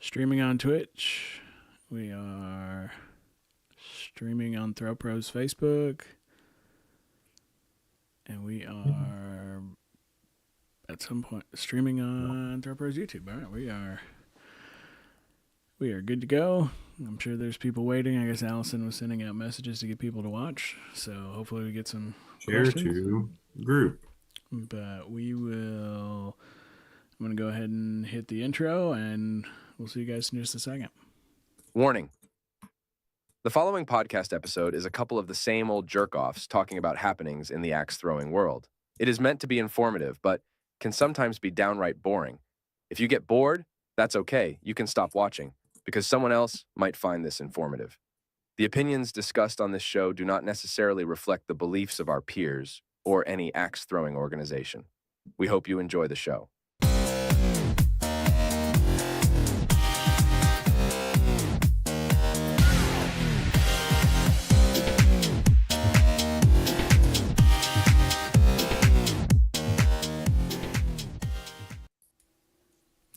streaming on Twitch. We are streaming on ThrowPro's Facebook. And we are, at some point, streaming on ThrowPro's YouTube. All right, we are good to go. I'm sure there's people waiting. I guess Allison was sending out messages to get people to watch. So hopefully we get some share questions. to group. But I'm going to go ahead and hit the intro, and we'll see you guys in just a second. Warning. The following podcast episode is a couple of the same old jerk-offs talking about happenings in the axe-throwing world. It is meant to be informative, but can sometimes be downright boring. If you get bored, that's okay. You can stop watching, because someone else might find this informative. The opinions discussed on this show do not necessarily reflect the beliefs of our peers or any axe-throwing organization. We hope you enjoy the show.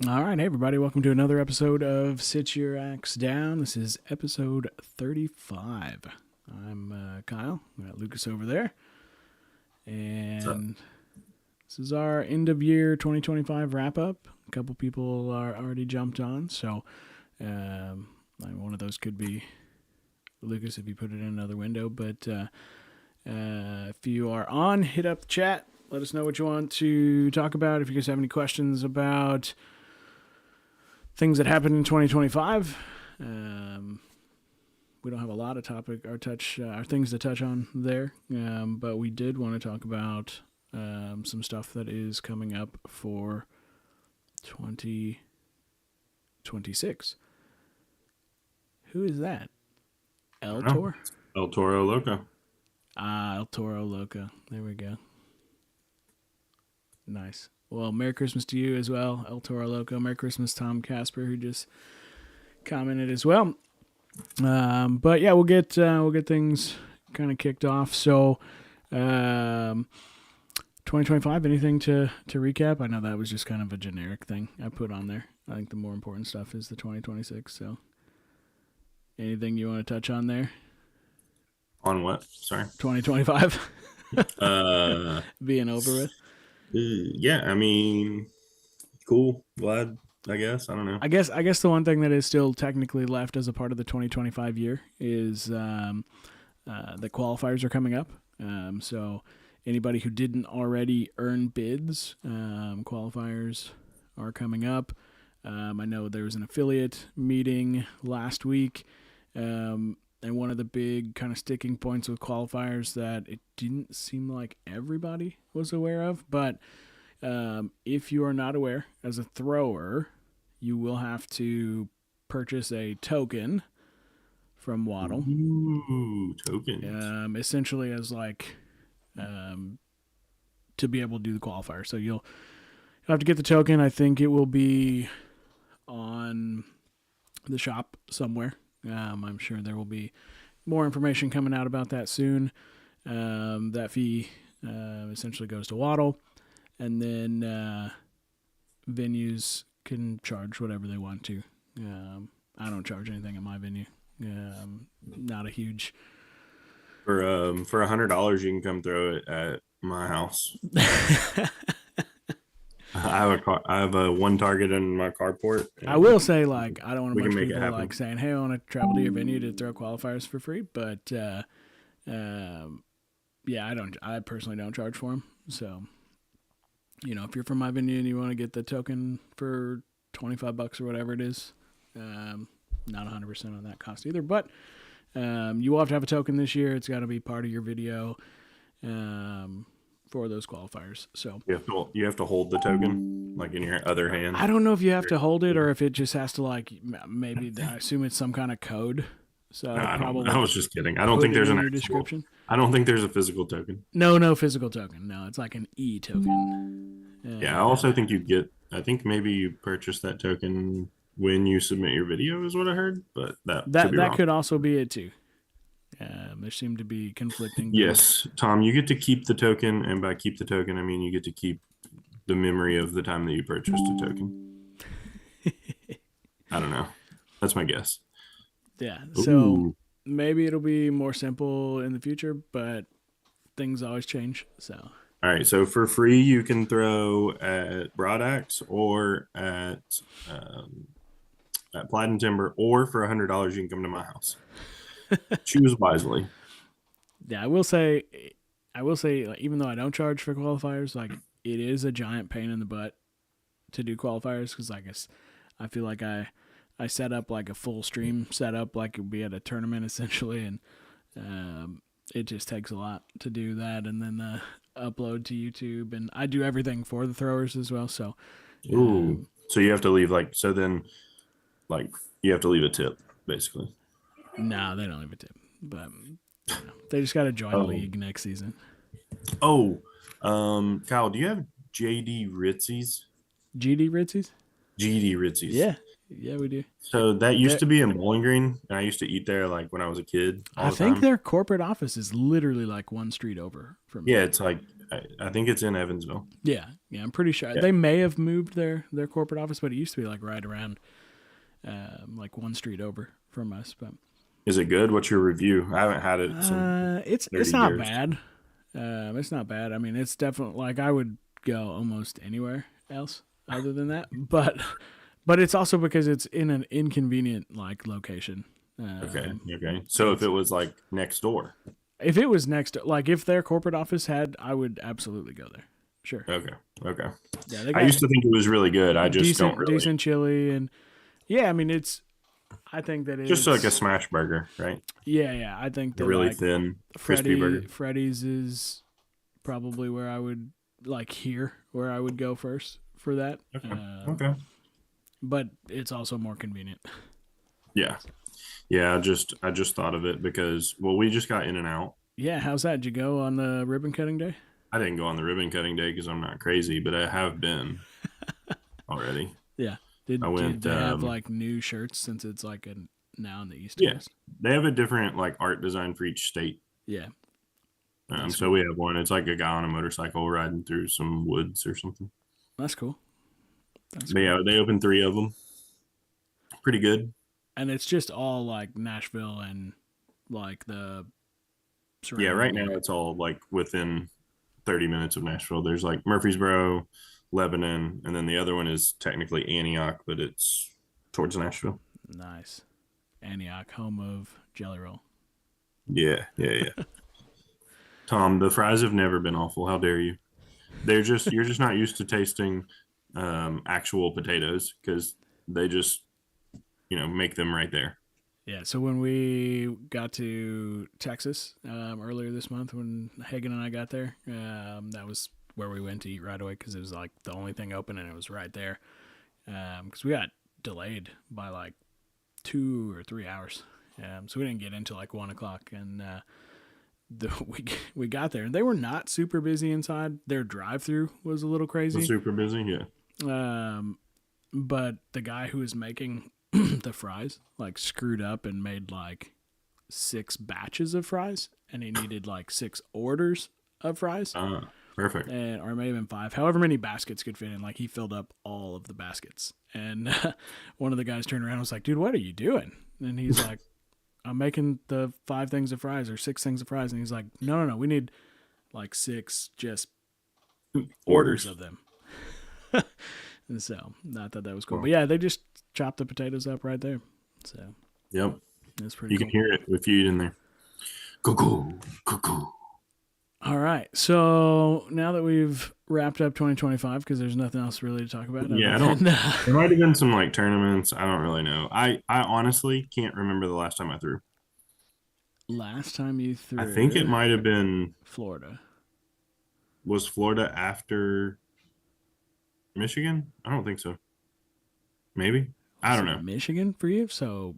All right, hey everybody, welcome to another episode of Sit Your Axe Down. This is episode 35. I'm Kyle. We got Lucas over there. And this is our end of year 2025 wrap up. A couple people are already jumped on, so one of those could be Lucas if you put it in another window. But if you are on, hit up the chat. Let us know what you want to talk about. If you guys have any questions about things that happened in 2025. We don't have a lot of our things to touch on there, but we did want to talk about some stuff that is coming up for 2026. Who is that? El Toro? El Toro Loco. El Toro Loco. There we go. Nice. Well, Merry Christmas to you as well, El Toro Loco. Merry Christmas, Tom Casper, who just commented as well. But yeah, we'll get things kind of kicked off. So, 2025. Anything to recap? I know that was just kind of a generic thing I put on there. I think the more important stuff is the 2026. So, anything you want to touch on there? On what? Sorry. 2025. Being over with. Yeah, I mean, cool. Glad, I guess. I don't know. I guess the one thing that is still technically left as a part of the 2025 year is the qualifiers are coming up. So anybody who didn't already earn bids, qualifiers are coming up. I know there was an affiliate meeting last week, and one of the big kind of sticking points with qualifiers that it didn't seem like everybody was aware of, but if you are not aware, as a thrower, you will have to purchase a token from Waddle. Ooh, tokens. Essentially as like to be able to do the qualifier. So you'll have to get the token. I think it will be on the shop somewhere. I'm sure there will be more information coming out about that soon. That fee essentially goes to Waddle, and then venues can charge whatever they want to. I don't charge anything at my venue. Not a huge. For $100, you can come throw it at my house. I have a one target in my carport. I will say, like, I don't want a bunch of make it people happen. like saying, "Hey, I want to travel to your venue to throw qualifiers for free." But yeah, I personally don't charge for them. So, if you're from my venue and you want to get the token for $25 or whatever it is, not 100% on that cost either. But you will have to have a token this year. It's got to be part of your video. For those qualifiers. So you have to hold the token like in your other hand. I don't know if you have to hold it or if it just has to maybe I assume it's some kind of code. So I was just kidding. I don't think there's an description. I don't think there's a physical token. No physical token. No, it's like an e-token. Yeah, I also think I think maybe you purchase that token when you submit your video is what I heard, but that could also be it too. There seem to be conflicting. Yes, Tom, you get to keep the token, and by keep the token, I mean you get to keep the memory of the time that you purchased a token. I don't know. That's my guess. Yeah. So Ooh. maybe it'll be more simple in the future, but things always change. So All right. So for free, you can throw at Broad Axe or at Plaid and Timber, or for $100, you can come to my house. Choose wisely. yeah, I will say, like, even though I don't charge for qualifiers, like it is a giant pain in the butt to do qualifiers because I feel like I set up like a full stream setup like it would be at a tournament essentially, and it just takes a lot to do that, and then upload to YouTube, and I do everything for the throwers as well. So, Ooh. So you have to leave you have to leave a tip basically. no, they don't leave a tip, but they just got to join the league next season. Oh, Kyle, do you have JD Ritzies? GD Ritzies? GD Ritzies. Yeah, we do. So that used to be in Bowling Green, and I used to eat there like when I was a kid. I think their corporate office is literally like one street over from me. Yeah, it's like I think it's in Evansville. Yeah, I'm pretty sure they may have moved their corporate office, but it used to be like right around, like one street over from us. But is it good? What's your review? I haven't had it. It's not bad. It's not bad. I mean, it's definitely like I would go almost anywhere else other than that, but it's also because it's in an inconvenient like location. Okay. So if it was like next door, if it was next, like if their corporate office had, I would absolutely go there. Sure. Okay. Yeah, I used to think it was really good. I just don't really. Decent chili, and yeah, I mean I think that it's just like a smash burger, right? Yeah. I think that really like thin, crispy burger. Freddy's is probably where I would where I would go first for that. Okay. But it's also more convenient. Yeah. I just thought of it because we just got In-N-Out. Yeah, how's that? Did you go on the ribbon cutting day? I didn't go on the ribbon cutting day because I'm not crazy, but I have been already. Yeah. Did they have like new shirts since it's like now in the East Coast? They have a different like art design for each state. Yeah. So cool. We have one. It's like a guy on a motorcycle riding through some woods or something. That's cool. Yeah, they opened 3 of them. Pretty good. And it's just all like Nashville and like the surrounding. Yeah, right now it's all like within 30 minutes of Nashville. There's like Murfreesboro, Lebanon, and then the other one is technically Antioch, but it's towards Nashville. Nice. Antioch, home of Jelly Roll. Yeah. Tom, the fries have never been awful. How dare you? You're just not used to tasting actual potatoes because they just make them right there. Yeah, so when we got to Texas earlier this month, when Hagen and I got there, that was where we went to eat right away because it was like the only thing open and it was right there. Because we got delayed by like 2 or 3 hours, so we didn't get into like 1 o'clock, and we got there and they were not super busy inside. Their drive-through was a little crazy. Super busy, yeah. But the guy who was making the fries like screwed up and made like 6 batches of fries, and he needed like 6 orders of fries. Perfect. Or maybe even 5, however many baskets could fit in. Like he filled up all of the baskets, and one of the guys turned around and was like, "Dude, what are you doing?" And he's like, "I'm making the 5 things of fries or 6 things of fries." And he's like, "No, we need like 6 just orders of them." And so I thought that was cool. But yeah, they just chopped the potatoes up right there. So yep, that's pretty cool. You can hear it if you eat in there. Cuckoo. All right. So now that we've wrapped up 2025, because there's nothing else really to talk about. Yeah, there might have been some like tournaments. I don't really know. I honestly can't remember the last time I threw. Last time you threw? I think it might have been Florida. Was Florida after Michigan? I don't think so. Maybe. I don't know. Michigan for you? So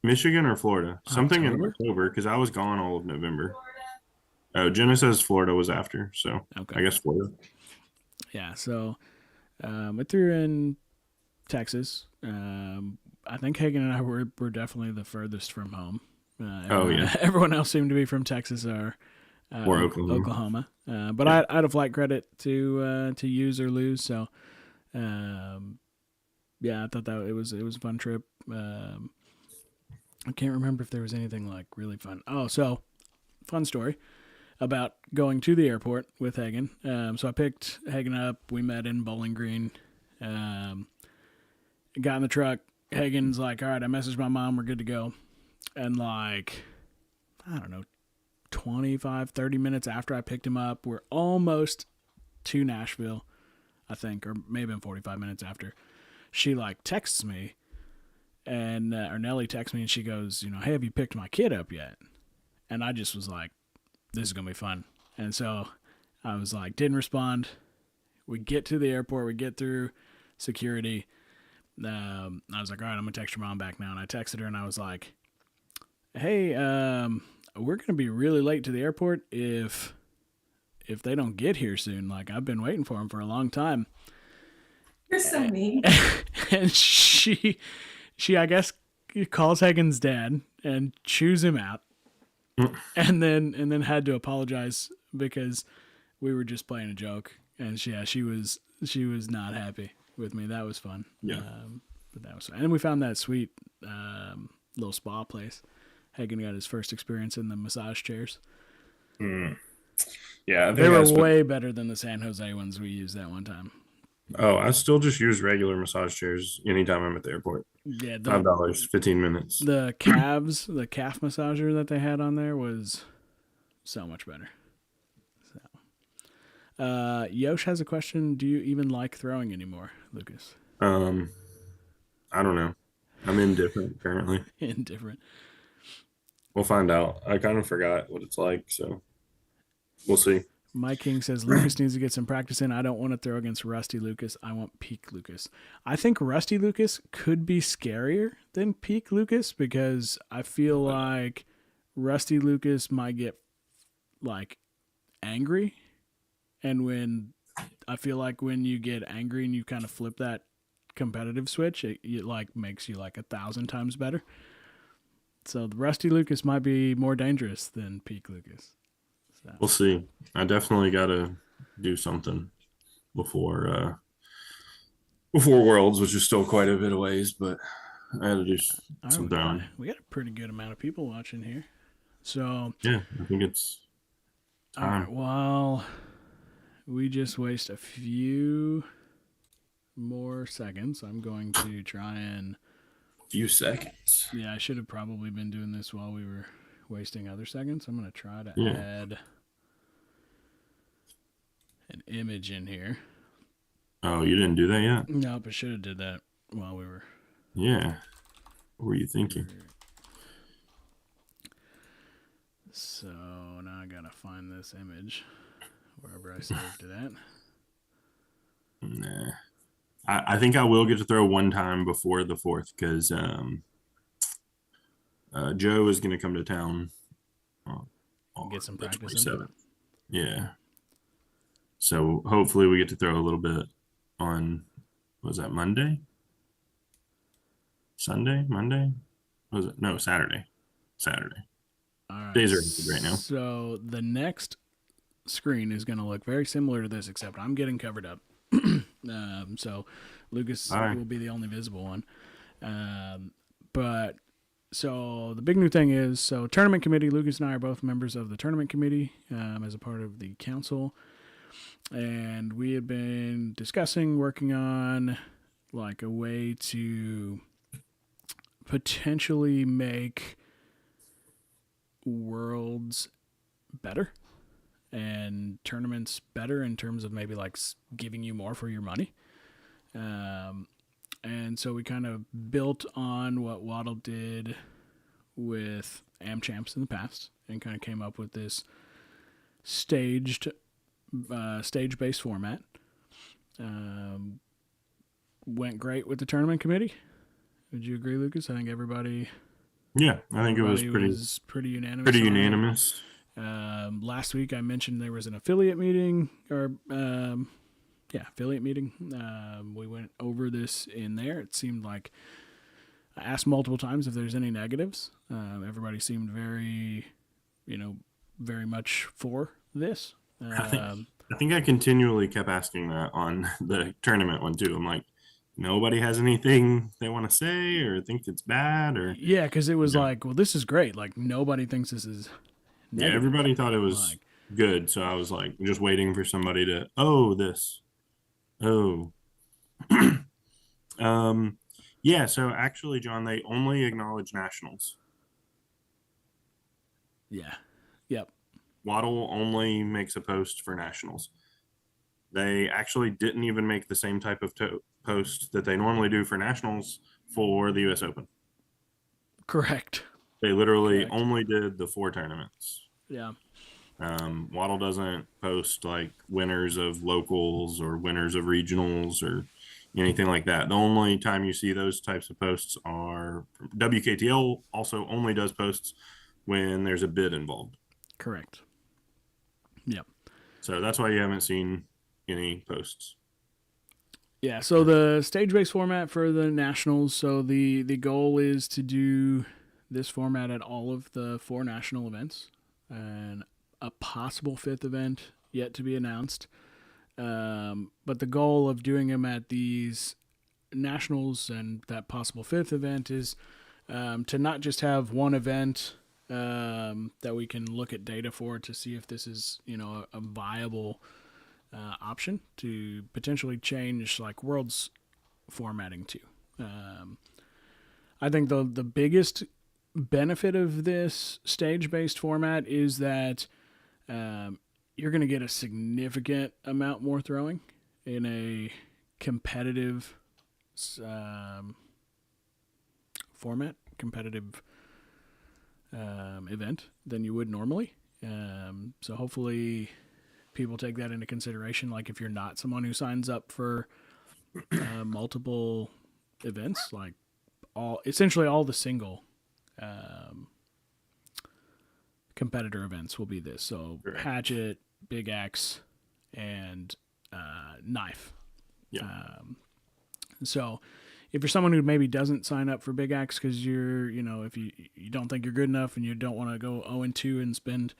Michigan or Florida? Something in October, because I was gone all of November. Oh, Jenna says Florida was after, so okay. I guess Florida. Yeah, so I threw in Texas. I think Hagen and I were definitely the furthest from home. Everyone else seemed to be from Texas or Oklahoma. But I had a flight credit to use or lose, so yeah, I thought that it was a fun trip. I can't remember if there was anything like really fun. Oh, so fun story about going to the airport with Hagen. So I picked Hagen up. We met in Bowling Green. Got in the truck. Hagen's like, all right, I messaged my mom. We're good to go. And like, I don't know, 25, 30 minutes after I picked him up, we're almost to Nashville, I think, or maybe 45 minutes after. She like texts me, and or Nellie texts me, and she goes, hey, have you picked my kid up yet? And I just was like, this is gonna be fun. And so I was like, didn't respond. We get to the airport, we get through security. I was like, all right, I'm gonna text your mom back now. And I texted her, and I was like, hey, we're gonna be really late to the airport if they don't get here soon. Like, I've been waiting for them for a long time. You're so mean. And she I guess calls Hagen's dad and chews him out, and then had to apologize because we were just playing a joke. And she was not happy with me. That was fun. Yeah. But that was fun. And we found that sweet little spa place. Hagen got his first experience in the massage chairs. Yeah, I think They were that's what- way better than the San Jose ones we used that one time. Oh, I still just use regular massage chairs anytime I'm at the airport. Yeah, $5, 15 minutes. the calf massager that they had on there was so much better. So, Yosh has a question. Do you even like throwing anymore, Lucas? I don't know. I'm indifferent apparently. Indifferent. We'll find out. I kind of forgot what it's like, so we'll see. Mike King says Lucas needs to get some practice in. I don't want to throw against Rusty Lucas. I want peak Lucas. I think Rusty Lucas could be scarier than peak Lucas because I feel like Rusty Lucas might get like angry. And when you get angry and you kind of flip that competitive switch, it like makes you like 1,000 times better. So the Rusty Lucas might be more dangerous than peak Lucas. So. We'll see. I definitely got to do something before Worlds, which is still quite a bit of ways, but I had to do some throwing. We got a pretty good amount of people watching here. So Yeah, I think it's time. all right, well, we just waste a few more seconds. I'm going to try and Few seconds. I should have probably been doing this while we were wasting other seconds. I'm going to try to Yeah. add an image in here. Oh, you didn't do that yet? Nope, I should have did that while we were. Yeah. What were you thinking? So now I got to find this image wherever I saved it at. Nah. I think I will get to throw one time before the 4th because Joe is going to come to town on Get some the practice in. 27th. Yeah. So hopefully we get to throw a little bit on, was that Monday? Sunday? Monday? Was it? No, Saturday. Saturday. All right. Days are empty right now. So the next screen is going to look very similar to this, except I'm getting covered up. So Lucas All right. will be the only visible one. But so the big new thing is, so tournament committee, Lucas and I are both members of the tournament committee as a part of the council. And we had been discussing working on like a way to potentially make Worlds better and tournaments better in terms of maybe like giving you more for your money. And so we kind of built on what Waddle did with AmChamps in the past and kind of came up with this stage-based format. Went great with the tournament committee. Would you agree, Lucas? I think everybody Yeah, I think it was pretty unanimous. pretty on it. unanimous. Last week I mentioned there was an affiliate meeting affiliate meeting. We went over this in there. It seemed like I asked multiple times if there's any negatives. Everybody seemed very much for this. I think I continually kept asking that on the tournament one too. I'm like, nobody has anything they want to say or think it's bad or Yeah, because it was Yeah. like, well, this is great. Like nobody thinks this is yeah, negative. everybody thought it was Like, good. So I was like just waiting for somebody to this. Oh. um yeah, so actually, John, they only acknowledge nationals. yeah, yep, Waddle only makes a post for nationals. They actually didn't even make the same type of post that they normally do for nationals for the US Open. correct. They literally Correct. only did the 4 tournaments. Yeah, Waddle doesn't post like winners of locals or winners of regionals or anything like that. The only time you see those types of posts are WKTL also only does posts when there's a bid involved. correct. Yep. So that's why you haven't seen any posts. Yeah, so the stage-based format for the nationals. So the goal is to do this format at all of the 4 national events, and a possible 5th event yet to be announced. But the goal of doing them at these nationals and that possible 5th event is to not just have one event that we can look at data for to see if this is a viable option to potentially change like world's formatting too. I think the biggest benefit of this stage-based format is that you're going to get a significant amount more throwing in a competitive competitive event than you would normally. So hopefully people take that into consideration. Like if you're not someone who signs up for multiple events, like essentially all the single competitor events will be this. So Correct. Hatchet, Big X, and Knife. Yeah. So if you're someone who maybe doesn't sign up for Big X because you're, if you don't think you're good enough and you don't want to go 0-2 and spend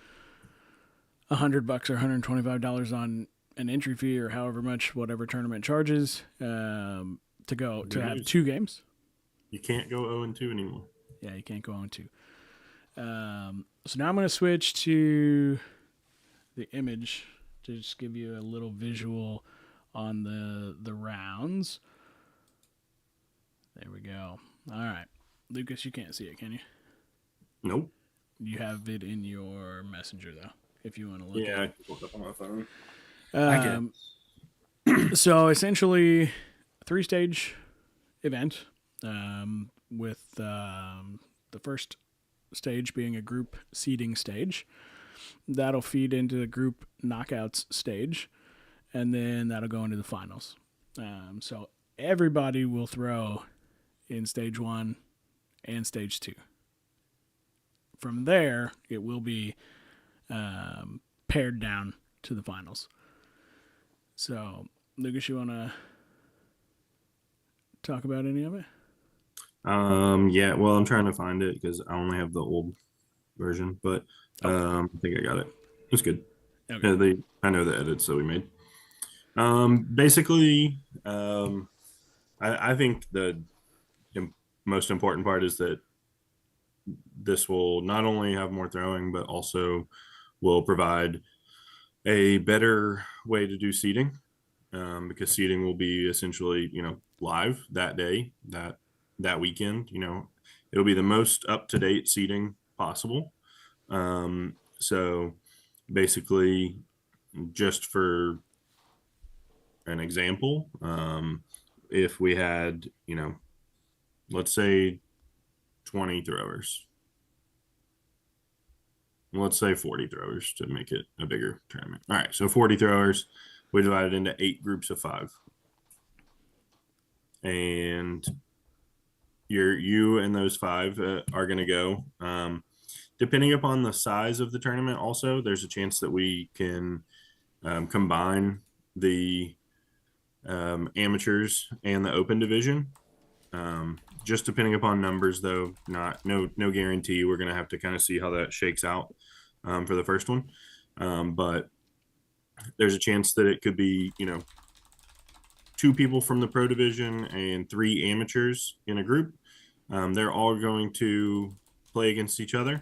$100 or $125 on an entry fee or however much whatever tournament charges to have 2 games. You can't go 0-2 anymore. Yeah, you can't go 0-2. So now I'm going to switch to the image to just give you a little visual on the rounds. There we go. All right. Lucas, you can't see it, can you? Nope. You have it in your messenger, though, if you want to look Yeah, at I it. can look up on my phone. So essentially, 3-stage event with the first stage being a group seeding stage. That'll feed into the group knockouts stage, and then that'll go into the finals. So everybody will throw in stage 1 and stage 2. From there, it will be pared down to the finals. So, Lucas, you want to talk about any of it? Yeah, well, I'm trying to find it because I only have the old version, but I think I got it. It's good. Okay. I know the edits that we made. Basically, I think the most important part is that this will not only have more throwing, but also will provide a better way to do seeding, because seeding will be essentially, live that day, that weekend. It'll be the most up-to-date seeding possible. So basically, just for an example, if we had, let's say 20 throwers, let's say 40 throwers to make it a bigger tournament. All right, so 40 throwers, we divide it into 8 groups of 5, and you and those 5 are going to go. Depending upon the size of the tournament, also there's a chance that we can combine the amateurs and the open division. Just depending upon numbers, though, no guarantee. We're going to have to kind of see how that shakes out for the first one. But there's a chance that it could be, 2 people from the pro division and 3 amateurs in a group. They're all going to play against each other.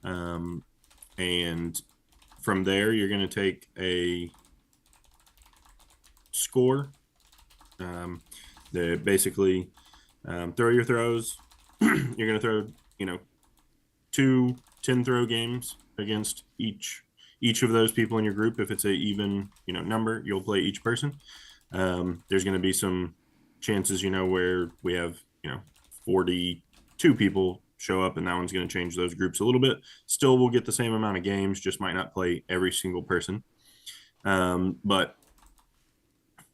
And from there, you're going to take a score. They basically throw your throws. You're going to throw, 2 10-throw games against each of those people in your group. If it's a even, number, you'll play each person. There's going to be some chances, where we have, 42 people show up, and that one's going to change those groups a little bit. Still, we'll get the same amount of games, just might not play every single person. But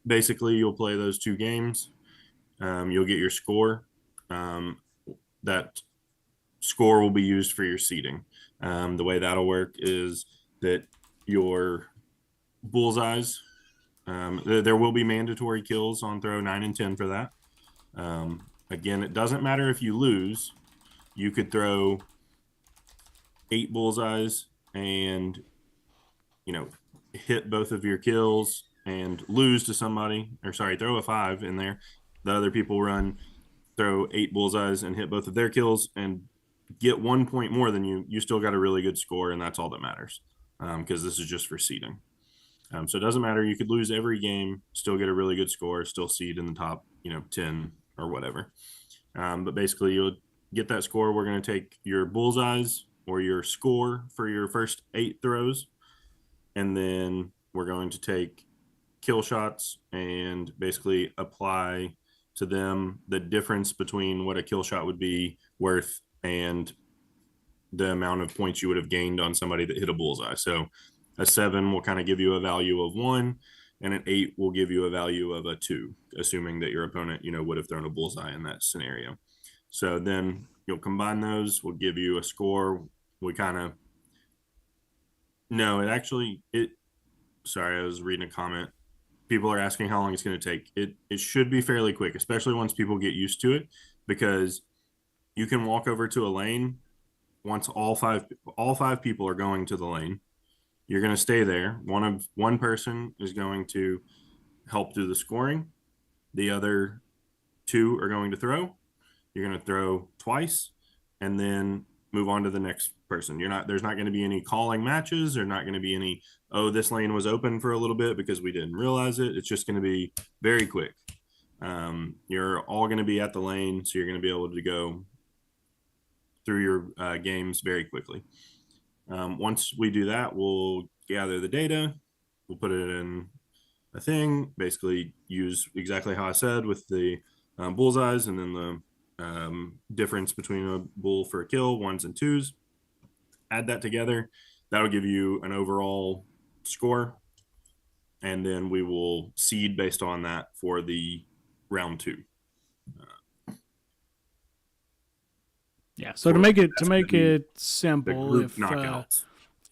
basically, you'll play those 2 games. You'll get your score. That score will be used for your seeding. The way that'll work is that your bullseyes, there will be mandatory kills on throw 9 and 10 for that. Again, it doesn't matter if you lose. You could throw 8 bullseyes and, hit both of your kills and lose to somebody, throw a 5 in there. The other people throw 8 bullseyes and hit both of their kills and get 1 point more than you. You still got a really good score, and that's all that matters, because this is just for seeding. So it doesn't matter. You could lose every game, still get a really good score, still seed in the top, 10 or whatever. But basically, you'll get that score. We're going to take your bullseyes or your score for your first 8 throws, and then we're going to take kill shots and basically apply to them the difference between what a kill shot would be worth and the amount of points you would have gained on somebody that hit a bullseye. So a 7 will kind of give you a value of 1, and an 8 will give you a value of a 2, assuming that your opponent, would have thrown a bullseye in that scenario. So then you'll combine those, will give you a score. Sorry, I was reading a comment. People are asking how long it's going to take. It should be fairly quick, especially once people get used to it, because you can walk over to a lane once all five people are going to the lane. You're going to stay there. One person is going to help do the scoring. The other 2 are going to throw. You're going to throw twice and then move on to the next person. There's not going to be any calling matches. There's not going to be any, this lane was open for a little bit because we didn't realize it. It's just going to be very quick. You're all going to be at the lane, so you're going to be able to go through your games very quickly. Once we do that, we'll gather the data. We'll put it in a thing, basically use exactly how I said with the bullseyes, and then the difference between a bull for a kill, 1s and 2s. Add that together. That'll give you an overall score. And then we will seed based on that for the round 2. Yeah. So to make it simple, if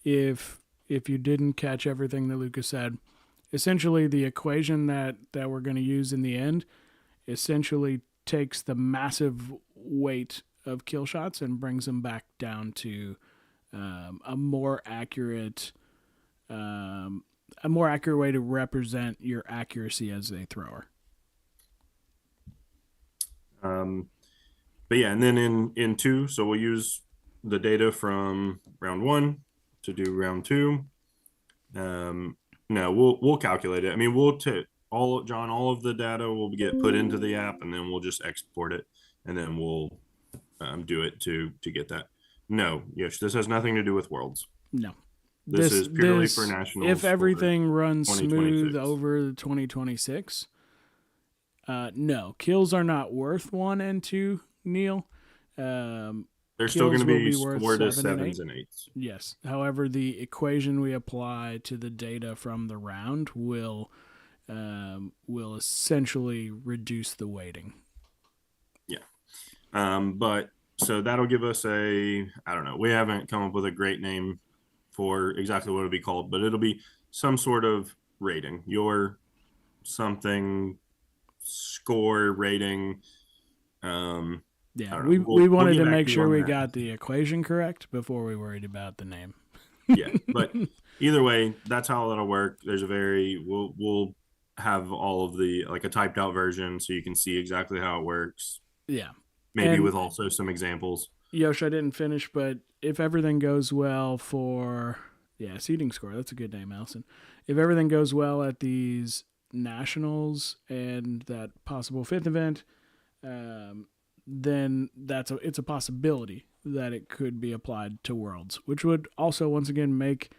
you didn't catch everything that Lucas said, essentially the equation that we're going to use in the end essentially takes the massive weight of kill shots and brings them back down to a more accurate way to represent your accuracy as a thrower. But yeah, and then in 2, so we'll use the data from round 1 to do round 2. No, we'll calculate it. I mean, we'll take all of the data will get put into the app, and then we'll just export it, and then we'll do it to get that. No, yes, this has nothing to do with Worlds. No. This is purely for nationals. If everything runs smooth over 2026, no, kills are not worth 1 and 2, Neil. They're still going to be scored as 7s and 8s. Yes. However, the equation we apply to the data from the round will essentially reduce the weighting. Yeah. But so that'll give us I don't know. We haven't come up with a great name for exactly what it'll be called, but it'll be some sort of rating. Your something score rating. Yeah, we wanted to make sure we got the equation correct before we worried about the name. Yeah, but either way, that's how it'll work. There's we'll have all of the like a typed out version so you can see exactly how it works. Yeah. Maybe And with also some examples. Yosh, I didn't finish, but if everything goes well for seeding score, that's a good name, Allison. If everything goes well at these nationals and that possible fifth event, then it's a possibility that it could be applied to Worlds, which would also once again make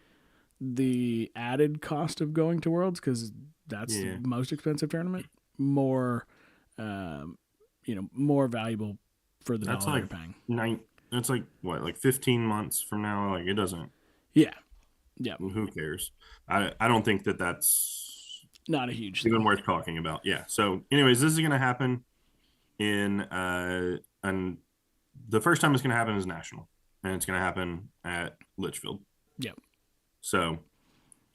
the added cost of going to Worlds, because that's the most expensive tournament, more more valuable for the That's dollar like you're paying. That's like what, like 15 months from now? Like it doesn't. Yeah. Who cares? I don't think that's Not a huge even thing. worth talking about. Yeah. So, anyways, this is going to happen in and the first time it's going to happen is national, and it's going to happen at Litchfield. Yep. So,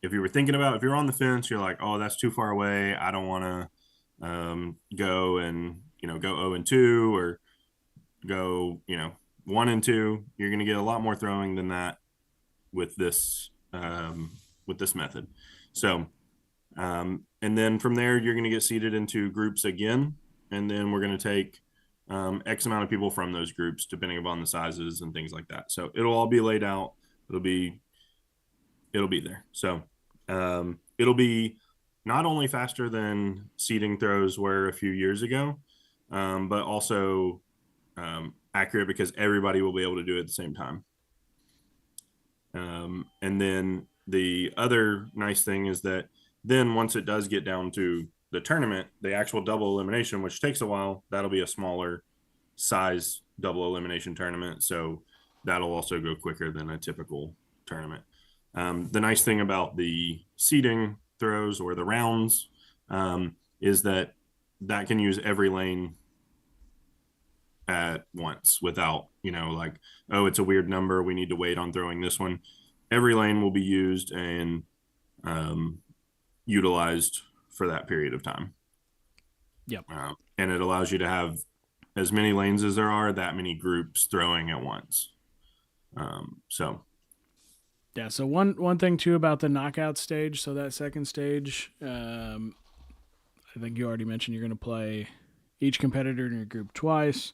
if you were thinking about, if you're on the fence, you're like, oh, that's too far away. I don't want to go and go 0-2 or go 1-2. You're going to get a lot more throwing than that with this method. So and then from there you're going to get seeded into groups again, and then we're going to take X amount of people from those groups depending upon the sizes and things like that. So it'll all be laid out. It'll be there. So it'll be not only faster than seeding throws were a few years ago, but also accurate because everybody will be able to do it at the same time. And then the other nice thing is that then once it does get down to the tournament, the actual double elimination, which takes a while, that'll be a smaller size double elimination tournament. So that'll also go quicker than a typical tournament. The nice thing about the seeding throws or the rounds is that can use every lane at once without, like, oh, it's a weird number, we need to wait on throwing this one. Every lane will be used and utilized for that period of time. Yep. And it allows you to have as many lanes as there are, that many groups throwing at once. So one thing too about the knockout stage, so that second stage, I think you already mentioned you're going to play each competitor in your group twice.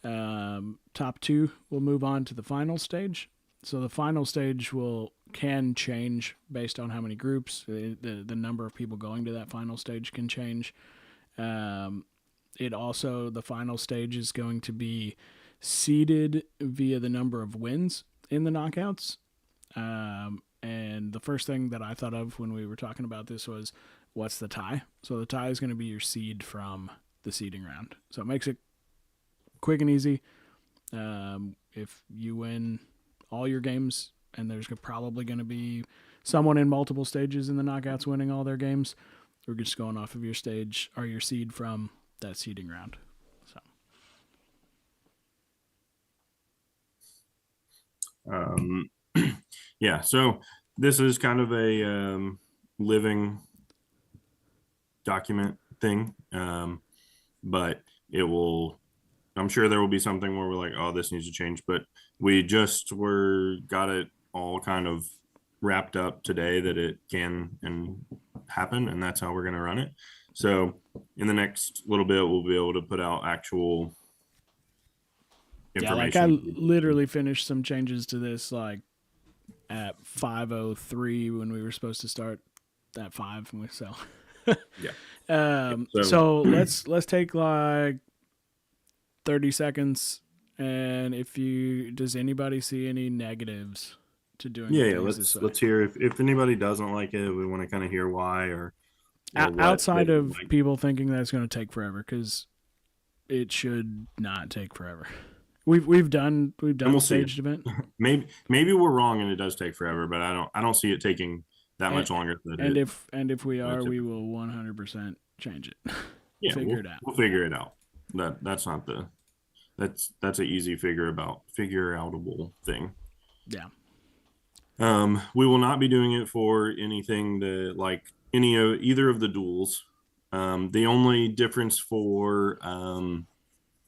Top two will move on to the final stage. So the final stage can change based on how many groups. The number of people going to that final stage can change. The final stage is going to be seeded via the number of wins in the knockouts. And the first thing that I thought of when we were talking about this was, what's the tie? So the tie is going to be your seed from the seeding round. So it makes it quick and easy. If you win all your games, and there's probably going to be someone in multiple stages in the knockouts winning all their games, we're just going off of your stage or your seed from that seeding round. So yeah, so this is kind of a living document thing, but I'm sure there will be something where we're like, oh, this needs to change, but we just got it all kind of wrapped up today that it can and happen, and that's how we're going to run it. So in the next little bit, we'll be able to put out actual information. Yeah, like I literally finished some changes to this like at 5:03 when we were supposed to start at 5, and yeah. So let's take like 30 seconds, and does anybody see any negatives to doing let's hear if anybody doesn't like it. We want to kind of hear why or outside of people thinking that it's going to take forever, because it should not take forever. We've done a staged event. Maybe we're wrong and it does take forever, but I don't see it taking that much longer than if we are, we will 100% change it. Yeah, figure it out. We'll figure it out. That's not that's an easy figure outable thing. Yeah. We will not be doing it for anything like either of the duels. The only difference for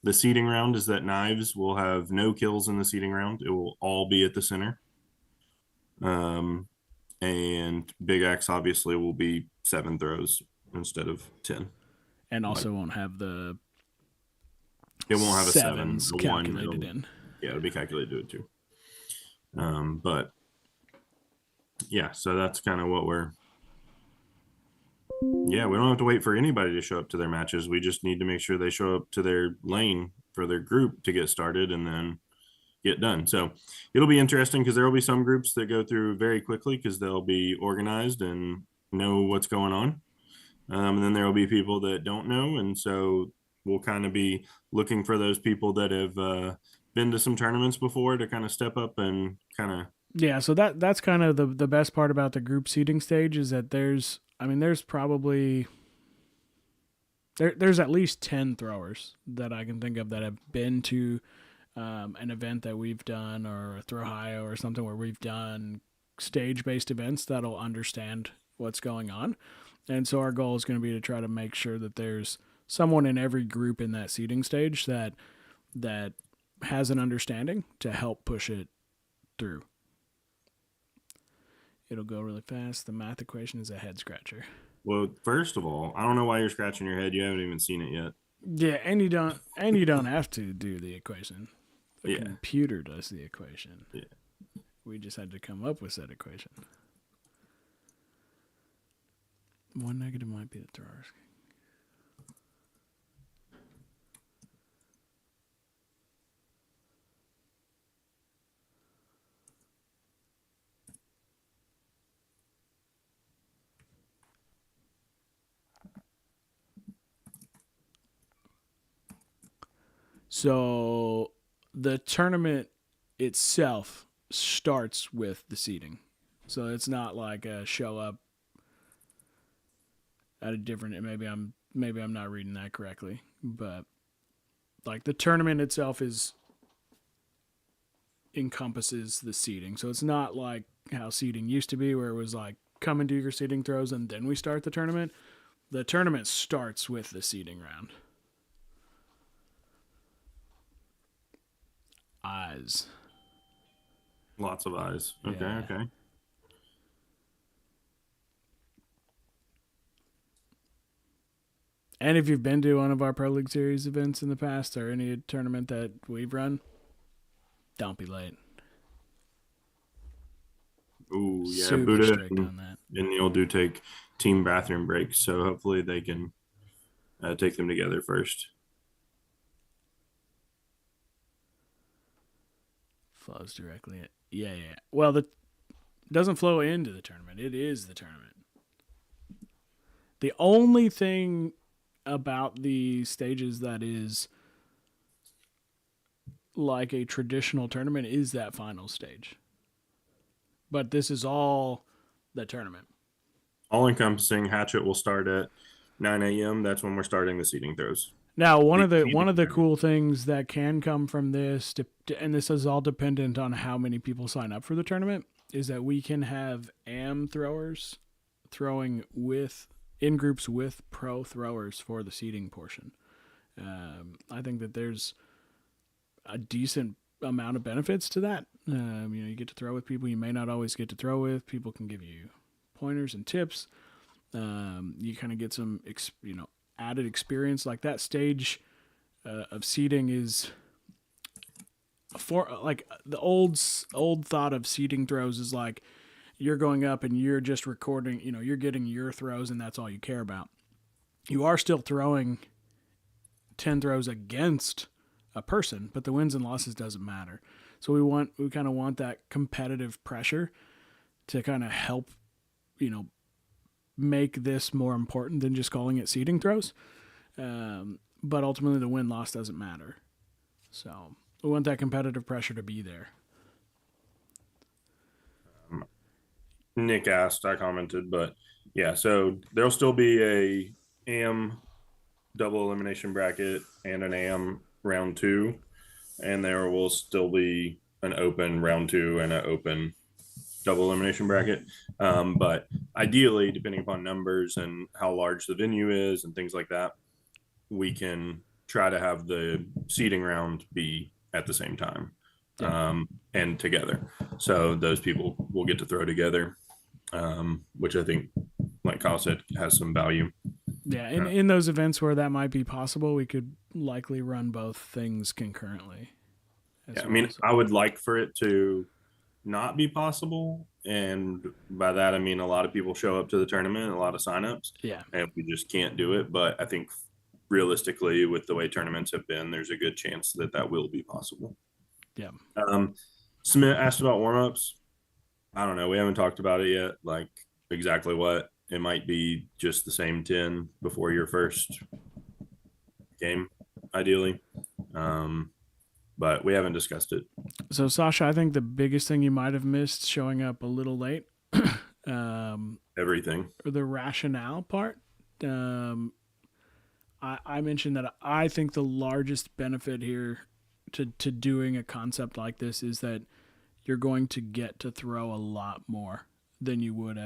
the seeding round is that knives will have no kills in the seeding round. It will all be at the center. And Big X obviously will be 7 throws instead of 10. And also won't have the It won't have a 7, sevens a 1. calculated in. Yeah, it'll be calculated to it too. But yeah, so that's kind of what we don't have to wait for anybody to show up to their matches. We just need to make sure they show up to their lane for their group to get started and then get done. So it'll be interesting because there will be some groups that go through very quickly because they'll be organized and know what's going on. And then there will be people that don't know. And so we'll kind of be looking for those people that have been to some tournaments before to kind of step up and kind of. Yeah, so that's kind of the best part about the group seating stage is that there's probably there's at least 10 throwers that I can think of that have been to an event that we've done or a Throwhio or something where we've done stage-based events that'll understand what's going on. And so our goal is going to be to try to make sure that there's someone in every group in that seating stage that has an understanding to help push it through. It'll go really fast. The math equation is a head scratcher. Well, first of all, I don't know why you're scratching your head. You haven't even seen it yet. Yeah, and you don't have to do the equation. The computer does the equation. Yeah. We just had to come up with that equation. One negative might be the throwers. So the tournament itself starts with the seating. So it's not like a show up at a different, maybe I'm not reading that correctly, but like the tournament itself encompasses the seating. So it's not like how seating used to be where it was like come and do your seating throws and then we start the tournament. The tournament starts with the seating round. Eyes. Lots of eyes. Okay, Yeah. okay. And if you've been to one of our Pro League Series events in the past or any tournament that we've run, don't be late. Ooh, yeah. Super Buddha strict and on that. Neil do take team bathroom breaks, so hopefully they can take them together first. Flows directly. Yeah. Well, it doesn't flow into the tournament. It is the tournament. The only thing about the stages that is like a traditional tournament is that final stage. But this is all the tournament. All encompassing. Hatchet will start at 9 a.m. That's when we're starting the seating throws. Now, one of the cool things that can come from this, and this is all dependent on how many people sign up for the tournament, is that we can have AM throwers throwing in groups with pro throwers for the seating portion. I think that there's a decent amount of benefits to that. You get to throw with people you may not always get to throw with. People can give you pointers and tips. You kind of get some, added experience. Like that stage of seating is for like the old thought of seating throws is like you're going up and you're just recording, you're getting your throws and that's all you care about. You are still throwing 10 throws against a person, but the wins and losses doesn't matter. So we kind of want that competitive pressure to kind of help, make this more important than just calling it seating throws. But ultimately the win-loss doesn't matter. So we want that competitive pressure to be there. Nick asked, I commented, but yeah, so there'll still be a AM double elimination bracket and an AM round 2, and there will still be an open round 2 and an open double elimination bracket. But ideally, depending upon numbers and how large the venue is and things like that, we can try to have the seating round be at the same time and together. So those people will get to throw together, which I think, like Kyle said, has some value. Yeah, in those events where that might be possible, we could likely run both things concurrently. Yeah, I mean, I would like for it to not be possible, and by that I mean a lot of people show up to the tournament, a lot of signups, yeah, and we just can't do it. But I think realistically, with the way tournaments have been, there's a good chance that that will be possible. yeah. Smith asked about warm-ups. I don't know. We haven't talked about it yet, like exactly what. It might be just the same 10 before your first game, ideally. But we haven't discussed it. So, Sasha, I think the biggest thing you might have missed showing up a little late, Everything. the rationale part. I mentioned that I think the largest benefit here to doing a concept like this is that you're going to get to throw a lot more than you would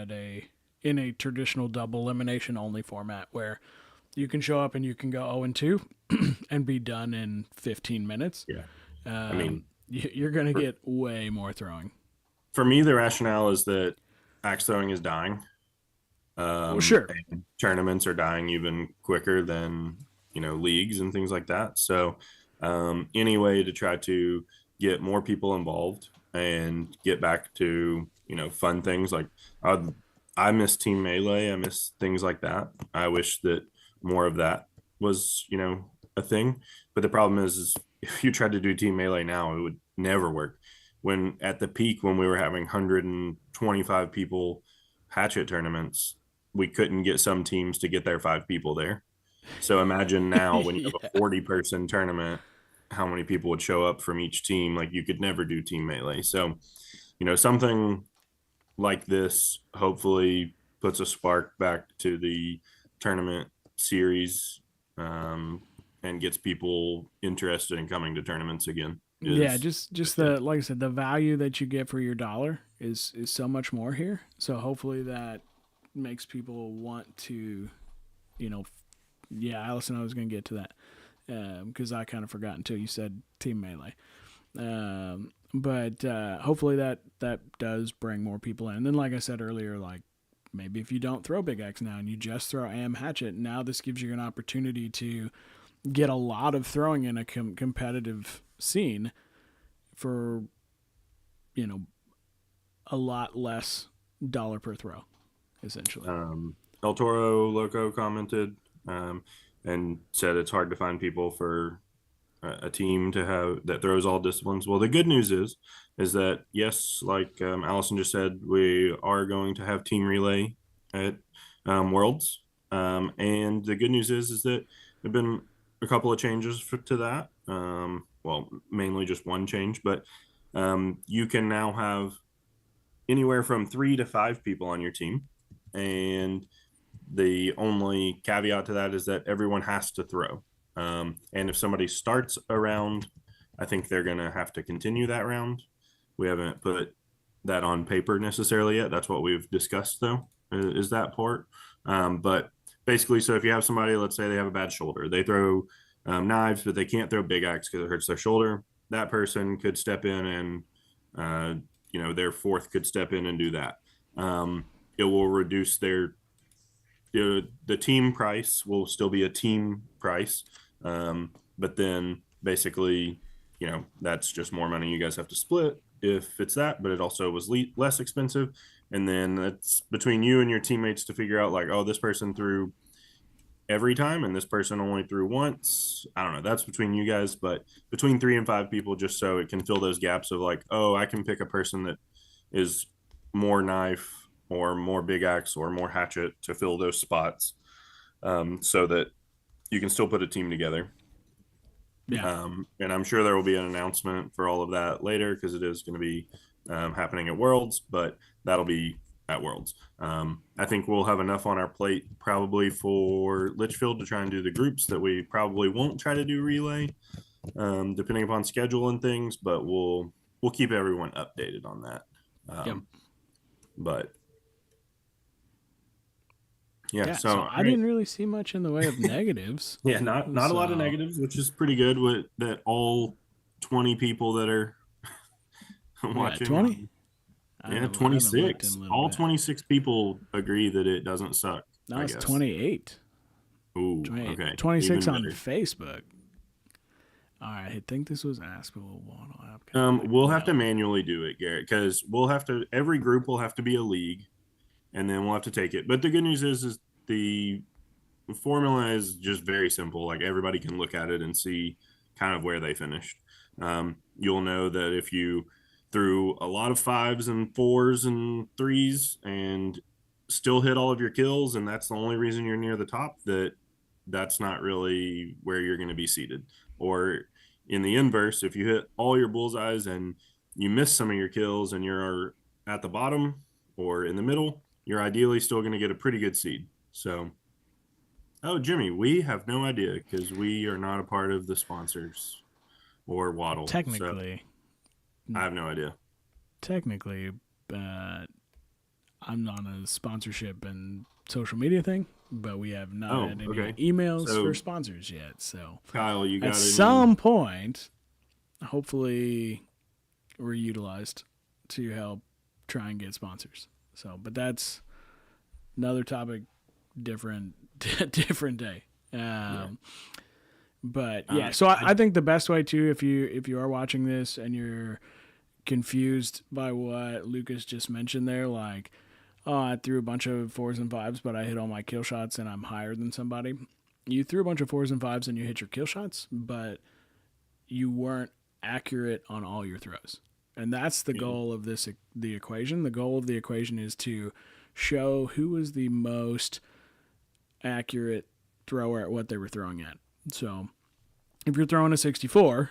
in a traditional double elimination only format where you can show up and you can go 0-2 and be done in 15 minutes. Yeah. I mean, you're going to get way more throwing. For me, the rationale is that axe throwing is dying. Well, sure. Tournaments are dying even quicker than, leagues and things like that. So any way to try to get more people involved and get back to, fun things like I miss Team Melee. I miss things like that. I wish that more of that was, a thing. But the problem is if you tried to do Team Melee now, it would never work. When at the peak, when we were having 125 people hatchet tournaments, we couldn't get some teams to get their 5 people there. So imagine now when you have a 40-person tournament, how many people would show up from each team. Like you could never do Team Melee. So, something like this hopefully puts a spark back to the tournament series and gets people interested in coming to tournaments again. Yeah, just the, like I said, the value that you get for your dollar is so much more here. So hopefully that makes people want to, Allison, I was going to get to that because I kind of forgot until you said Team Melee. But hopefully that does bring more people in. And then, like I said earlier, like maybe if you don't throw Big X now and you just throw AM Hatchet, now this gives you an opportunity to get a lot of throwing in a competitive scene for, a lot less dollar per throw, essentially. El Toro Loco commented and said it's hard to find people for a team to have that throws all disciplines. Well, the good news is that yes, like Allison just said, we are going to have team relay at Worlds, and the good news is that there've been a couple of changes to that. Well, mainly just one change, but you can now have anywhere from 3 to 5 people on your team, and the only caveat to that is that everyone has to throw. And if somebody starts a round, I think they're going to have to continue that round. We haven't put that on paper necessarily yet. That's what we've discussed, though, is that part. But basically, so if you have somebody, let's say they have a bad shoulder, they throw knives, but they can't throw Big Axe because it hurts their shoulder. That person could step in and, their fourth could step in and do that. It will reduce the team price will still be a team price. But then basically, that's just more money you guys have to split if it's that, but it also was less expensive. And then it's between you and your teammates to figure out like, oh, this person threw every time and this person only threw once. I don't know. That's between you guys, but between 3 and 5 people, just so it can fill those gaps of like, oh, I can pick a person that is more knife or more Big Axe or more hatchet to fill those spots, so that you can still put a team together. Yeah. And I'm sure there will be an announcement for all of that later because it is going to be happening at Worlds, but that'll be at Worlds. I think we'll have enough on our plate probably for Litchfield to try and do the groups that we probably won't try to do relay, depending upon schedule and things, but we'll keep everyone updated on that. Yep. But yeah, so I didn't really see much in the way of negatives. Yeah, not a lot of negatives, which is pretty good with that all 20 people that are watching. 20? Yeah, 26. All 26 people agree that it doesn't suck. No, it's 28. Ooh, okay. 26 Even on better. Facebook. All right, I think this was Aspel. We'll have to manually do it, Garrett, because every group will have to be a league, and then we'll have to take it. But the good news is the formula is just very simple. Like everybody can look at it and see kind of where they finished. You'll know that if you threw a lot of 5s and 4s and 3s and still hit all of your kills, and that's the only reason you're near the top, that's not really where you're going to be seated. Or in the inverse, if you hit all your bullseyes and you miss some of your kills and you're at the bottom or in the middle, you're ideally still going to get a pretty good seed. So, oh, Jimmy, we have no idea because we are not a part of the sponsors or Waddle. Technically. So I have no idea. Technically, I'm on a sponsorship and social media thing, but we have not had any emails for sponsors yet. So, Kyle, you got at some point, hopefully, we're utilized to help try and get sponsors. So, but that's another topic, different day. But yeah, so I think the best way too, if you are watching this and you're confused by what Lucas just mentioned there, like, oh, I threw a bunch of 4s and 5s, but I hit all my kill shots and I'm higher than somebody. You threw a bunch of 4s and 5s and you hit your kill shots, but you weren't accurate on all your throws. And that's the goal of the equation. The goal of the equation is to show who was the most accurate thrower at what they were throwing at. So if you're throwing a 64,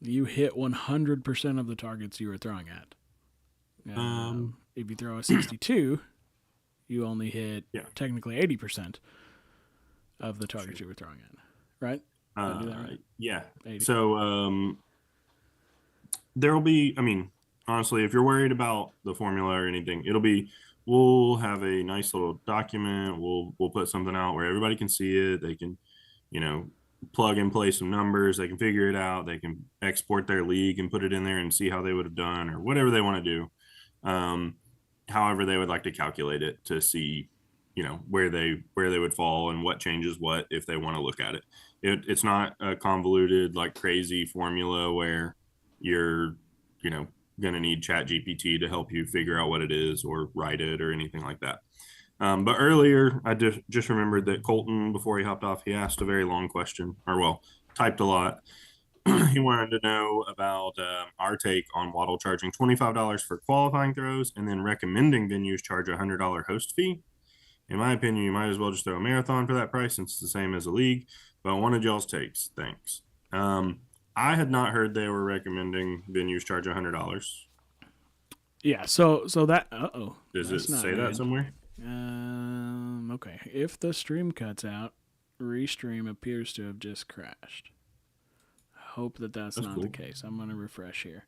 you hit 100% of the targets you were throwing at. If you throw a 62, you only hit technically 80% of the targets you were throwing at, right? Right? Yeah. 80. So there'll be, I mean, honestly, if you're worried about the formula or anything, we'll have a nice little document. We'll put something out where everybody can see it. They can, plug and play some numbers. They can figure it out. They can export their league and put it in there and see how they would have done or whatever they want to do. However they would like to calculate it to see, where they would fall and what changes what if they want to look at it. It's not a convoluted, like crazy formula where you're, going to need ChatGPT to help you figure out what it is or write it or anything like that. But earlier, I just remembered that Colton, before he hopped off, he asked a very long question, typed a lot. He wanted to know about our take on Waddle charging $25 for qualifying throws and then recommending venues charge a $100 host fee. In my opinion, you might as well just throw a marathon for that price since it's the same as a league. But I wanted y'all's takes. Thanks. I had not heard they were recommending venues charge $100. Yeah, so that does it say that somewhere? Okay. If the stream cuts out, Restream appears to have just crashed. Hope that's not cool. The case. I'm gonna refresh here.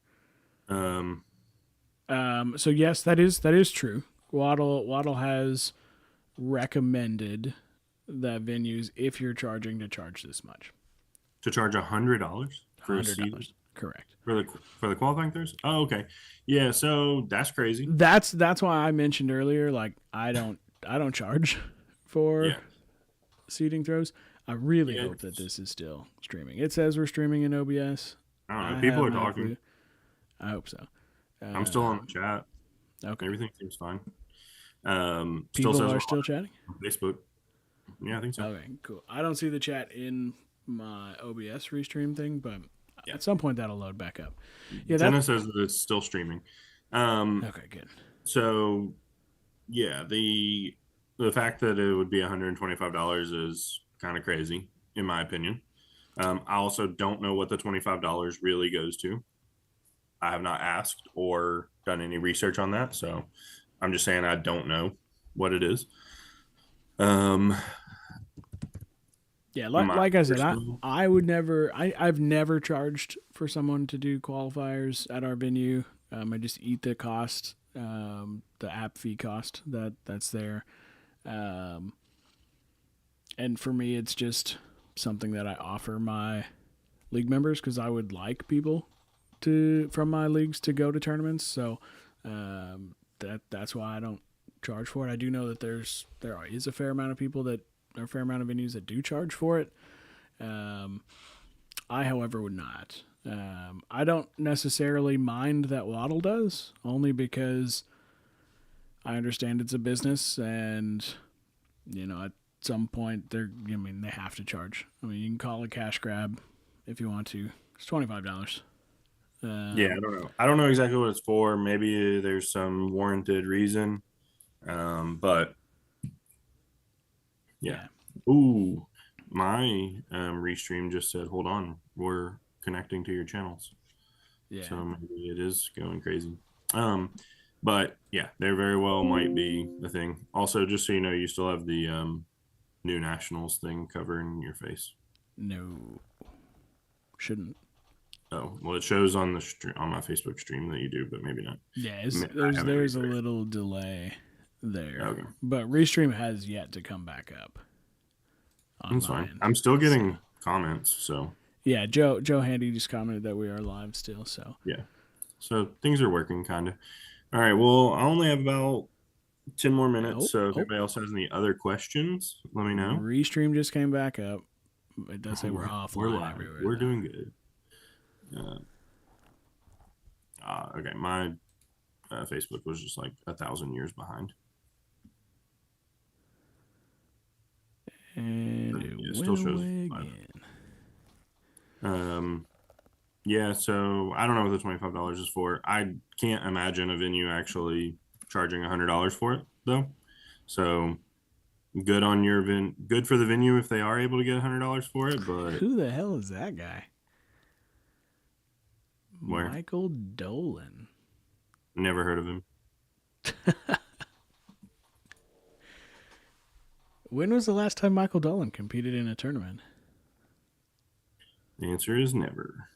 So yes, that is true. Waddle has recommended that venues, if you're charging, to charge this much. To charge $100 for $100, correct. For the qualifying throws? Oh, okay. Yeah, so that's crazy. That's why I mentioned earlier, like I don't charge for seeding throws. I really hope that this is still streaming. It says we're streaming in OBS. I don't know. People are talking. I hope so. I'm still on the chat. Okay. Everything seems fine. People are still chatting? On Facebook. Yeah, I think so. Okay, cool. I don't see the chat in my OBS restream thing, but at some point that'll load back up. Yeah, Jenna says that it's still streaming. Okay, good. So, yeah, the fact that it would be $125 is kind of crazy, in my opinion. I also don't know what the $25 really goes to. I have not asked or done any research on that, so I'm just saying I don't know what it is. Yeah, like I said, I would never. I've never charged for someone to do qualifiers at our venue. I just eat the cost, the app fee cost that's there. And for me, it's just something that I offer my league members because I would like people from my leagues to go to tournaments. So that's why I don't charge for it. I do know that there is a fair amount of people that a fair amount of venues that do charge for it. I, however, would not. I don't necessarily mind that Waddle does, only because I understand it's a business, and at some point they have to charge. I mean, you can call it cash grab if you want to. It's $25. Yeah, I don't know. I don't know exactly what it's for. Maybe there's some warranted reason. But yeah. Ooh, my restream just said, "Hold on, we're connecting to your channels." Yeah. So maybe it is going crazy. But yeah, there very well might be the thing. Also, just so you know, you still have the new Nationals thing covering your face. No, shouldn't. Oh, well, it shows on the on my Facebook stream that you do, but maybe not. Yeah, there's a little delay there. Okay. But Restream has yet to come back up. That's fine. I'm still getting comments, so. Yeah, Joe Handy just commented that we are live still, so. Yeah. So things are working, kind of. All right, well, I only have about 10 more minutes, so if anybody else has any other questions, let me know. Restream just came back up. It does say we're offline. We're live. Everywhere. We're doing good. Okay, my Facebook was just like 1,000 years behind. And it still shows again. Yeah, so I don't know what the $25 is for. I can't imagine a venue actually charging $100 for it, though. So good on your good for the venue if they are able to get $100 for it. But who the hell is that guy? Where? Michael Dolan. Never heard of him. When was the last time Michael Dolan competed in a tournament? The answer is never.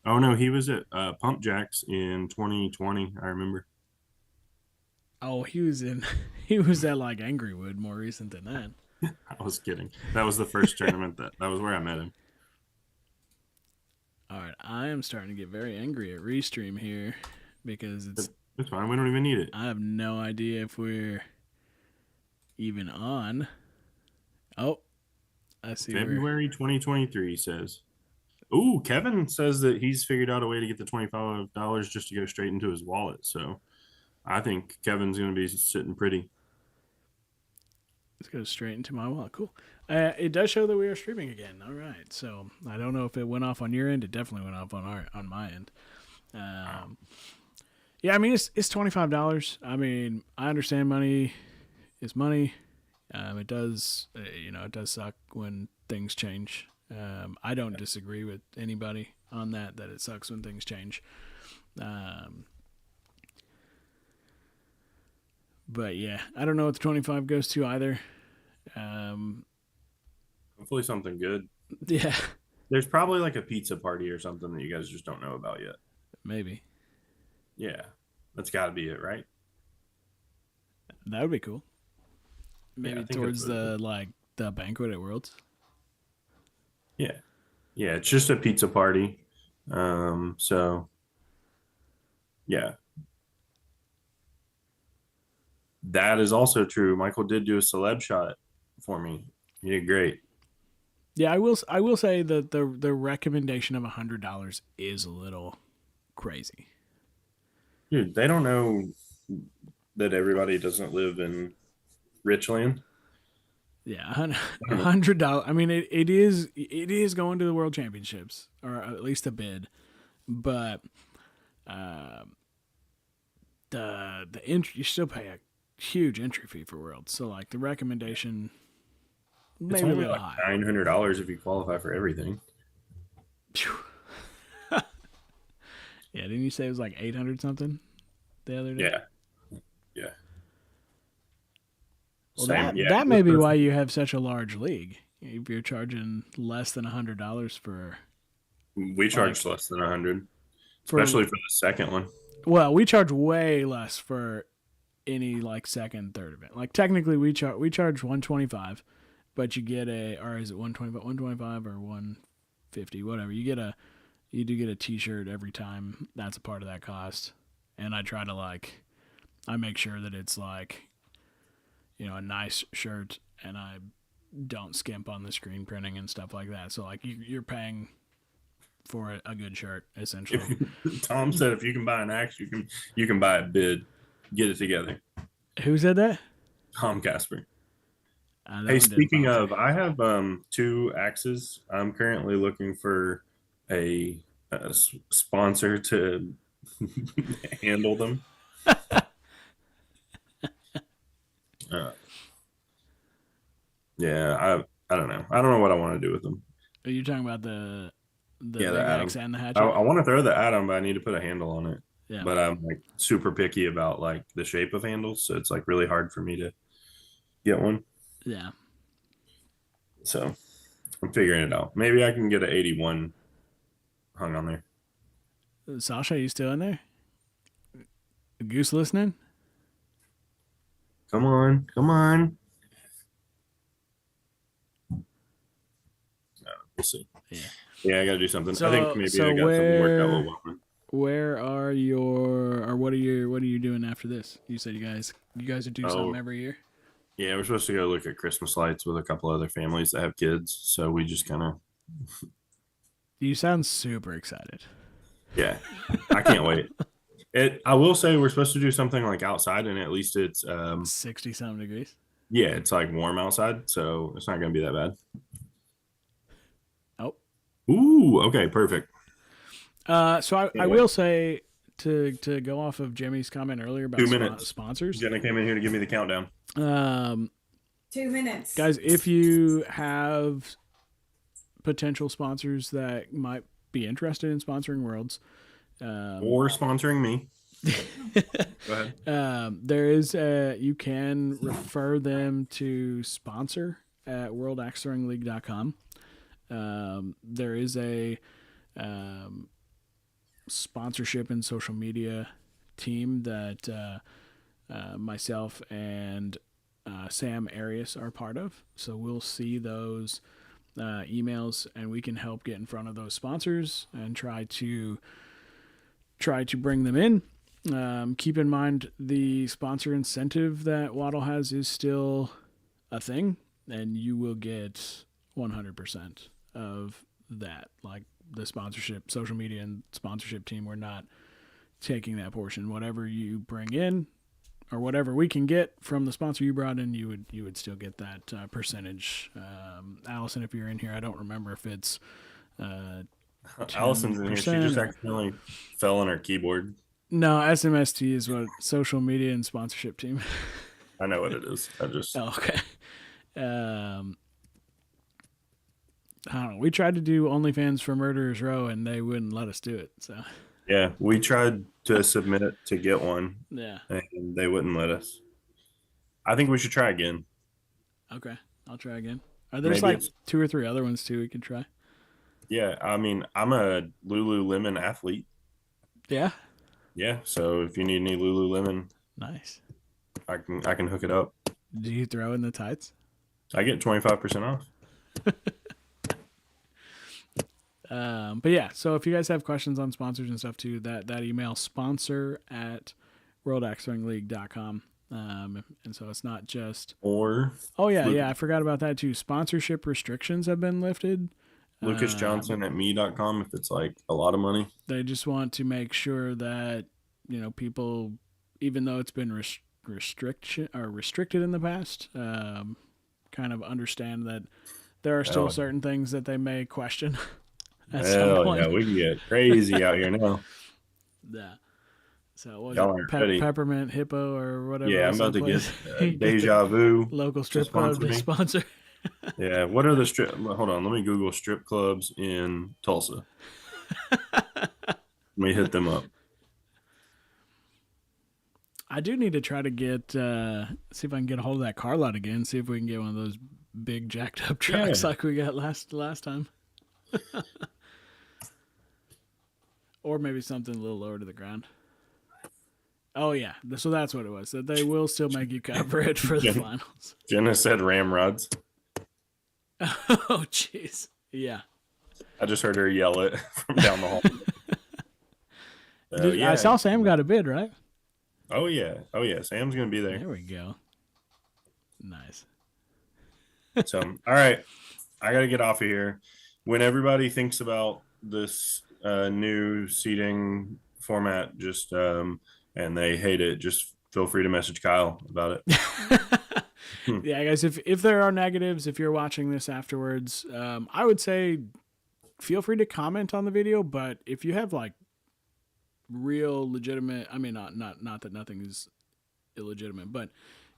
Oh, no, he was at Pump Jacks in 2020, I remember. Oh, he was at like Angrywood more recent than that. I was kidding. That was the first tournament that was where I met him. All right, I am starting to get very angry at Restream here because it's fine. We don't even need it. I have no idea if we're even on. Oh, I see. February 2023 says. Ooh, Kevin says that he's figured out a way to get the $25 just to go straight into his wallet. So I think Kevin's going to be sitting pretty. Let's go straight into my wallet. Cool. It does show that we are streaming again. All right. So I don't know if it went off on your end. It definitely went off on my end. Yeah, I mean it's $25. I mean, I understand money is money. It does it does suck when things change. I don't disagree with anybody on that it sucks when things change. But yeah, I don't know what the 25 goes to either. Hopefully something good. Yeah. There's probably like a pizza party or something that you guys just don't know about yet. Maybe. Yeah. That's got to be it, right? That would be cool. Maybe towards the banquet at Worlds. Yeah. Yeah, it's just a pizza party. So yeah. That is also true. Michael did do a celeb shot for me. He did great. Yeah, I will say that the recommendation of $100 is a little crazy. Dude, they don't know that everybody doesn't live in Richland. Yeah, $100. I mean, it is going to the World Championships, or at least a bid, but the entry, you still pay a huge entry fee for Worlds. So like the recommendation, maybe it's only a little like high. $900 if you qualify for everything. Yeah, didn't you say it was like 800 something the other day? Yeah. Yeah. Well, that may be why you have such a large league. If you're charging less than $100 for, we charge less than $100, especially for the second one. Well, we charge way less for any like second, third event. Like technically, we charge $125, but you get or is it $125 or $150, whatever. You do get a T-shirt every time. That's a part of that cost, and I try to I make sure that it's like, a nice shirt, and I don't skimp on the screen printing and stuff like that. So like you're paying for a good shirt essentially. Tom said if you can buy an axe, you can buy a bid. Get it together. Who said that? Tom Casper. That Hey, one didn't speaking bother of, me. I have 2 axes. I'm currently looking for a sponsor to handle them. Yeah, I don't know. I don't know what I want to do with them. Are you talking about the Yeah, the big Atom. axe and the hatchet? I want to throw the Atom, but I need to put a handle on it. Yeah. But I'm like super picky about like the shape of handles, so it's like really hard for me to get one. Yeah. So I'm figuring it out. Maybe I can get an 81 hung on there. Sasha, you still in there? Goose listening? Come on, come on. We'll see. Yeah, I got to do something. I think maybe I got something worked out with one. Where are what are you doing after this? You said you guys do something every year? Yeah, we're supposed to go look at Christmas lights with a couple other families that have kids. So we just kind of. You sound super excited. Yeah, I can't wait. I will say we're supposed to do something like outside, and at least it's 60-something degrees. Yeah, it's like warm outside, so it's not going to be that bad. Oh. Ooh, okay, perfect. So I will say to go off of Jimmy's comment earlier about 2 minutes. Sponsors. Jenna came in here to give me the countdown. 2 minutes. Guys, if you have potential sponsors that might be interested in sponsoring Worlds, or sponsoring me. Go ahead. there is you can refer them to sponsor at worldaxethrowingleague.com. There is a sponsorship and social media team that myself and Sam Arias are part of. So we'll see those emails, and we can help get in front of those sponsors and try to bring them in. Keep in mind the sponsor incentive that Waddle has is still a thing, and you will get 100% of that. Like the sponsorship, social media and sponsorship team, we're not taking that portion. Whatever you bring in, or whatever we can get from the sponsor you brought in, you would still get that percentage. Allison, if you're in here, I don't remember if it's Allison's in here. She just accidentally fell on her keyboard. No, SMST is what social media and sponsorship team. I know what it is. I just okay. I don't know. We tried to do OnlyFans for Murderers Row, and they wouldn't let us do it. So yeah, we tried to submit it to get one. Yeah, and they wouldn't let us. I think we should try again. Okay, I'll try again. There's like 2 or 3 other ones too we can try. Yeah, I mean, I'm a Lululemon athlete. Yeah. Yeah, so if you need any Lululemon, nice. I can hook it up. Do you throw in the tights? I get 25% off. But yeah, so if you guys have questions on sponsors and stuff too, that email sponsor at worldaxethrowingleague.com. And so it's not just I forgot about that too. Sponsorship restrictions have been lifted. Lucas Johnson at me.com if it's like a lot of money. They just want to make sure that, people, even though it's been restricted in the past, kind of understand that there are still certain things that they may question. Hell yeah, we can get crazy out here now. Yeah. So what Peppermint Hippo or whatever. Yeah, I'm about to get Deja Vu. Local strip club to sponsor. Yeah, what are the strip? Hold on, let me Google strip clubs in Tulsa. Let me hit them up. I do need to try to get see if I can get a hold of that car lot again. See if we can get one of those big jacked up trucks like we got last time. Or maybe something a little lower to the ground. Oh yeah, so that's what it was. That they will still make you cover it for the finals. Jenna said ramrods. Oh jeez, yeah. I just heard her yell it from down the hall. I saw Sam got a bid, right? Oh yeah. Sam's gonna be there. There we go. Nice. So, all right, I got to get off of here. When everybody thinks about this new seating format, just and they hate it, just feel free to message Kyle about it. Yeah, guys, if there are negatives, if you're watching this afterwards, I would say feel free to comment on the video, but if you have like real legitimate, I mean, not that nothing is illegitimate, but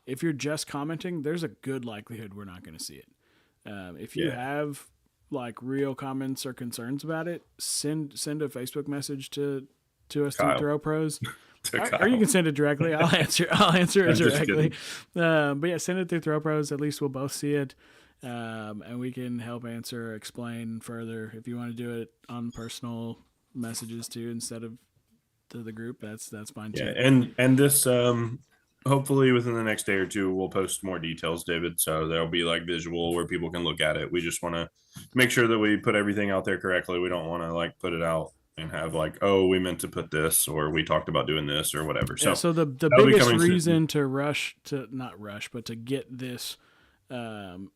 if you're just commenting, there's a good likelihood we're not going to see it. If you have like real comments or concerns about it, send a Facebook message to us through Kyle. Throw Pros. To Or you can send it directly. I'll answer it just directly. But yeah, send it through Throw Pros. At least we'll both see it, and we can help answer, explain further. If you want to do it on personal messages too, instead of to the group, that's fine too. Yeah, and this hopefully within the next day or two we'll post more details, David. So there'll be like visual where people can look at it. We just want to make sure that we put everything out there correctly. We don't want to like put it out and have like, oh, we meant to put this, or we talked about doing this, or whatever. So, yeah, so the that'll be biggest coming soon. reason to not rush, but to get this on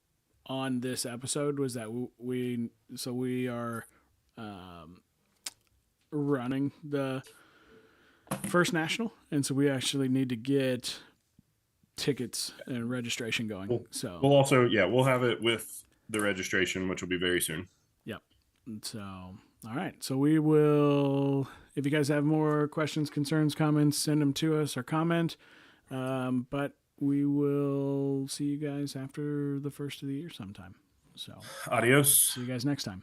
this episode was that we are running the First National, and so we actually need to get tickets and registration going. Cool. So We'll also, we'll have it with the registration, which will be very soon. Yep. So, all right. So we will, if you guys have more questions, concerns, comments, send them to us or comment. But we will see you guys after the first of the year sometime. So, Adios. see you guys next time.